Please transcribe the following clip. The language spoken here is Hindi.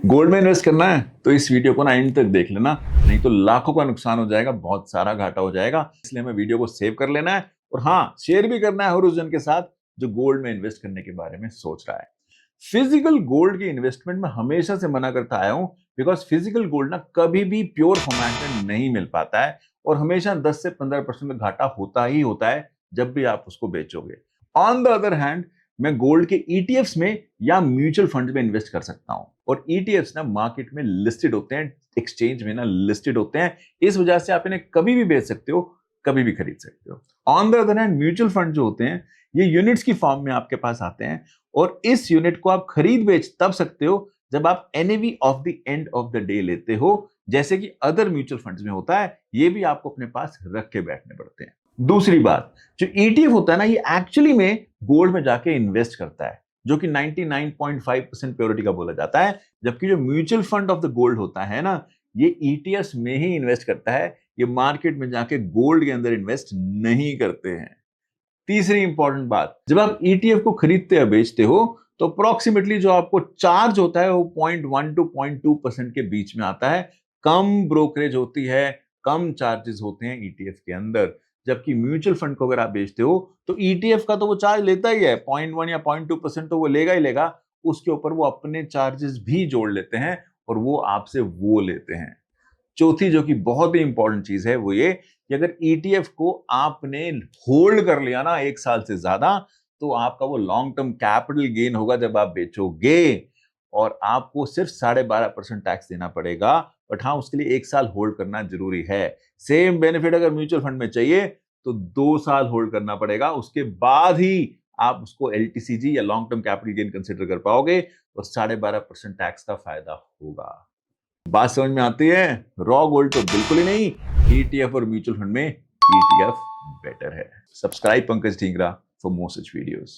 गोल्ड में इन्वेस्ट करना है तो इस वीडियो को ना एंड तक देख लेना, नहीं तो लाखों का नुकसान हो जाएगा, बहुत सारा घाटा हो जाएगा। इसलिए हमें वीडियो को सेव कर लेना है और हाँ, शेयर भी करना है हर उस जन के साथ जो गोल्ड में इन्वेस्ट करने के बारे में सोच रहा है। फिजिकल गोल्ड की इन्वेस्टमेंट में हमेशा से मना करता आया हूं, बिकॉज फिजिकल गोल्ड ना कभी भी प्योर फॉर्मेट में नहीं मिल पाता है और हमेशा 10 से 15% का घाटा होता ही होता है जब भी आप उसको बेचोगे। ऑन द अदर हैंड, मैं गोल्ड के ईटीएफ्स में या म्यूचुअल फंड में इन्वेस्ट कर सकता हूं और ईटीएफ्स ना मार्केट में लिस्टेड होते हैं, एक्सचेंज में ना लिस्टेड होते हैं। इस वजह से आप इन्हें कभी भी बेच सकते हो, कभी भी खरीद सकते हो। On the other hand, mutual fund जो होते हैं ये यूनिट्स की फॉर्म में आपके पास आते हैं और इस यूनिट को आप खरीद बेच तब सकते हो जब आप NAV of the end of the day लेते हो, जैसे कि अदर म्यूचुअल फंड्स में होता है। ये भी आपको अपने पास रख के बैठने पड़ते हैं। दूसरी बात, जो ईटीएफ होता है ना, ये एक्चुअली में गोल्ड में जाके इन्वेस्ट करता है, जो कि 99.5% प्योरिटी का बोला जाता है, जबकि जो mutual fund of the gold होता है ना, ये ईटीएफ में ही इन्वेस्ट करता है। ये मार्केट में जाके गोल्ड के अंदर इन्वेस्ट नहीं करते हैं। तीसरी इंपॉर्टेंट बात, जब आप ईटीएफ को खरीदते या बेचते हो तो अप्रोक्सीमेटली जो आपको चार्ज होता है वो 0.1 to 0.2% के बीच में आता है। कम ब्रोकरेज होती है, कम चार्जेस होते हैं ईटीएफ के अंदर। जबकि म्यूचुअल फंड को अगर आप बेचते हो तो ईटीएफ का तो वो चार्ज लेता ही है, 0.1 या 0.2% तो वो लेगा ही लेगा। उसके ऊपर वो अपने चार्जेस भी जोड़ लेते हैं और वो आपसे वो लेते हैं। चौथी जो कि बहुत ही इंपॉर्टेंट चीज है वो ये कि अगर ईटीएफ को आपने होल्ड कर लिया ना 1 साल से ज्यादा, तो आपका वो लॉन्ग टर्म कैपिटल गेन होगा जब आप बेचोगे और आपको सिर्फ 12.5% टैक्स देना पड़ेगा। बट हाँ, उसके लिए 1 साल होल्ड करना जरूरी है। सेम बेनिफिट अगर म्यूचुअल फंड में चाहिए तो 2 साल होल्ड करना पड़ेगा, उसके बाद ही आप उसको एलटीसीजी या long term capital gain consider कर पाओगे और 12.5% टैक्स का फायदा होगा। बात समझ में आती है? रॉ गोल्ड तो बिल्कुल ही नहीं, ईटीएफ और म्यूचुअल फंड में ईटीएफ बेटर है। Subscribe Pankaj Dhingra for more such videos.